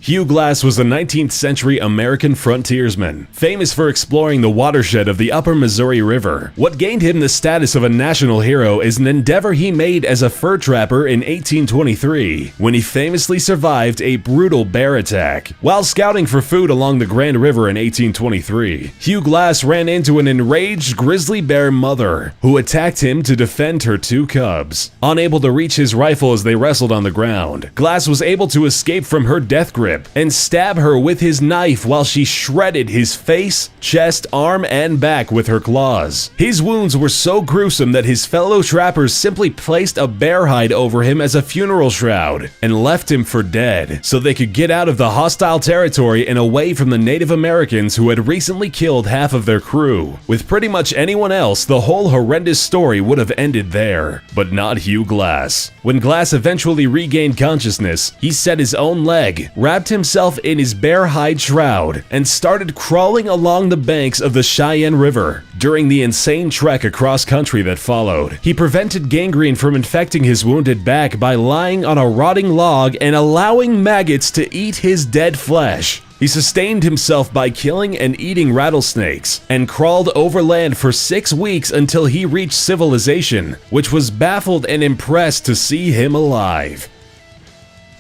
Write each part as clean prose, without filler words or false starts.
Hugh Glass was a 19th century American frontiersman, famous for exploring the watershed of the upper Missouri River. What gained him the status of a national hero is an endeavor he made as a fur trapper in 1823, when he famously survived a brutal bear attack. While scouting for food along the Grand River in 1823, Hugh Glass ran into an enraged grizzly bear mother, who attacked him to defend her two cubs. Unable to reach his rifle as they wrestled on the ground, Glass was able to escape from her death grip and stab her with his knife while she shredded his face, chest, arm, and back with her claws. His wounds were so gruesome that his fellow trappers simply placed a bear hide over him as a funeral shroud and left him for dead, so they could get out of the hostile territory and away from the Native Americans who had recently killed half of their crew. With pretty much anyone else, the whole horrendous story would have ended there, but not Hugh Glass. When Glass eventually regained consciousness, he set his own leg, wrapped himself in his bear hide shroud, and started crawling along the banks of the Cheyenne River. During the insane trek across country that followed, he prevented gangrene from infecting his wounded back by lying on a rotting log and allowing maggots to eat his dead flesh. He sustained himself by killing and eating rattlesnakes, and crawled overland for 6 weeks until he reached civilization, which was baffled and impressed to see him alive.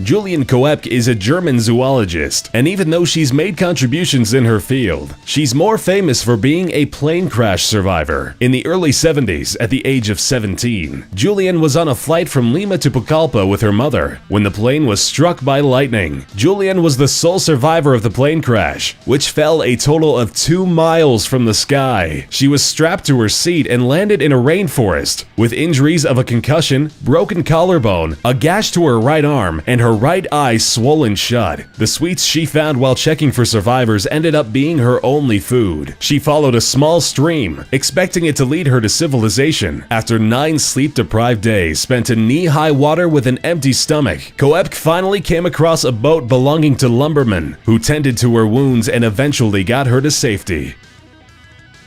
Julian Koepke is a German zoologist, and even though she's made contributions in her field, she's more famous for being a plane crash survivor. In the early 70s, at the age of 17, Julian was on a flight from Lima to Pucallpa with her mother when the plane was struck by lightning. Julian was the sole survivor of the plane crash, which fell a total of 2 miles from the sky. She was strapped to her seat and landed in a rainforest, with injuries of a concussion, broken collarbone, a gash to her right arm, and her right eye swollen shut. The sweets she found while checking for survivors ended up being her only food. She followed a small stream, expecting it to lead her to civilization. After 9 sleep-deprived days spent in knee-high water with an empty stomach, Koepke finally came across a boat belonging to lumbermen, who tended to her wounds and eventually got her to safety.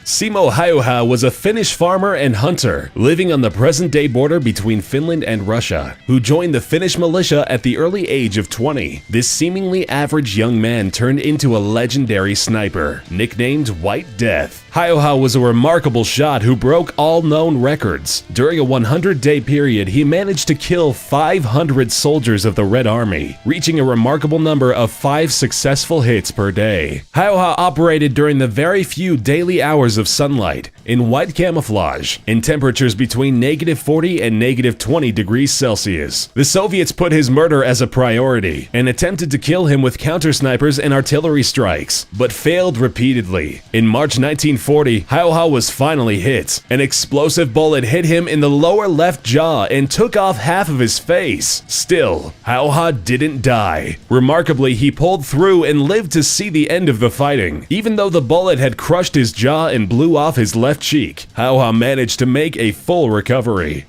Simo Häyhä was a Finnish farmer and hunter living on the present-day border between Finland and Russia, who joined the Finnish militia at the early age of 20. This seemingly average young man turned into a legendary sniper, nicknamed White Death. Häyhä was a remarkable shot who broke all known records. During a 100-day period, he managed to kill 500 soldiers of the Red Army, reaching a remarkable number of 5 successful hits per day. Häyhä operated during the very few daily hours of sunlight, in white camouflage, in temperatures between -40 and -20 degrees Celsius. The Soviets put his murder as a priority and attempted to kill him with counter-snipers and artillery strikes, but failed repeatedly. In March 1940, Häyhä was finally hit. An explosive bullet hit him in the lower left jaw and took off half of his face. Still, Häyhä didn't die. Remarkably, he pulled through and lived to see the end of the fighting. Even though the bullet had crushed his jaw and blew off his left cheek, Häyhä managed to make a full recovery.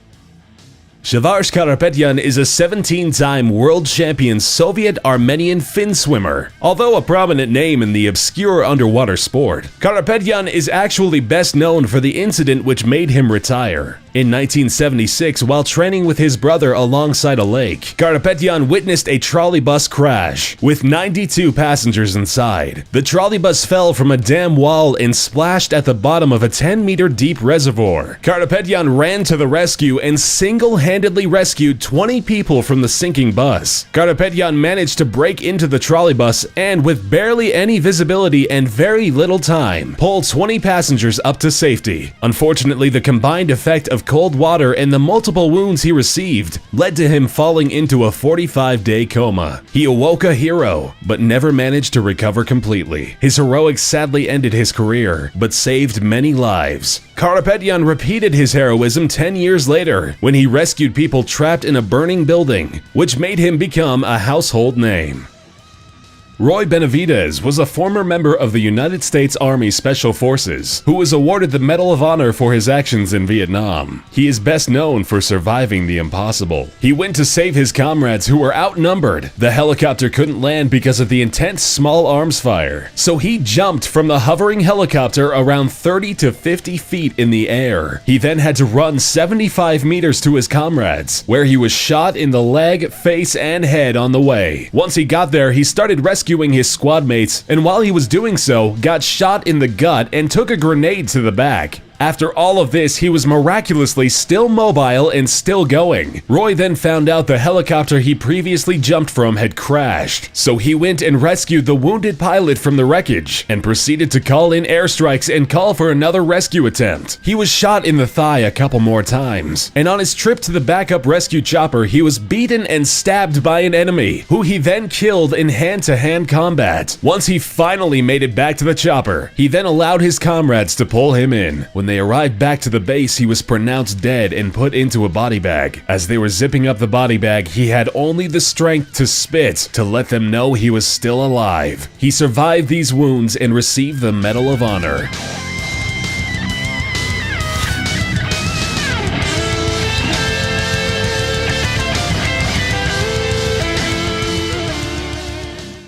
Shavash Karapetyan is a 17-time world champion Soviet-Armenian fin swimmer. Although a prominent name in the obscure underwater sport, Karapetyan is actually best known for the incident which made him retire. In 1976, while training with his brother alongside a lake, Karapetyan witnessed a trolleybus crash, with 92 passengers inside. The trolleybus fell from a dam wall and splashed at the bottom of a 10-meter deep reservoir. Karapetyan ran to the rescue and single-handedly rescued 20 people from the sinking bus. Karapetyan managed to break into the trolleybus and, with barely any visibility and very little time, pull 20 passengers up to safety. Unfortunately, the combined effect of cold water and the multiple wounds he received led to him falling into a 45-day coma. He awoke a hero, but never managed to recover completely. His heroics sadly ended his career, but saved many lives. Karapetyan repeated his heroism 10 years later, when he rescued people trapped in a burning building, which made him become a household name. Roy Benavidez was a former member of the United States Army Special Forces who was awarded the Medal of Honor for his actions in Vietnam. He is best known for surviving the impossible. He went to save his comrades who were outnumbered. The helicopter couldn't land because of the intense small arms fire, so he jumped from the hovering helicopter around 30 to 50 feet in the air. He then had to run 75 meters to his comrades, where he was shot in the leg, face, and head on the way. Once he got there, he started rescuing his squad mates, and while he was doing so, got shot in the gut and took a grenade to the back. After all of this, he was miraculously still mobile and still going. Roy then found out the helicopter he previously jumped from had crashed, so he went and rescued the wounded pilot from the wreckage and proceeded to call in airstrikes and call for another rescue attempt. He was shot in the thigh a couple more times, and on his trip to the backup rescue chopper, he was beaten and stabbed by an enemy, who he then killed in hand-to-hand combat. Once he finally made it back to the chopper, he then allowed his comrades to pull him in. When they arrived back to the base, he was pronounced dead and put into a body bag. As they were zipping up the body bag, he had only the strength to spit to let them know he was still alive. He survived these wounds and received the Medal of Honor.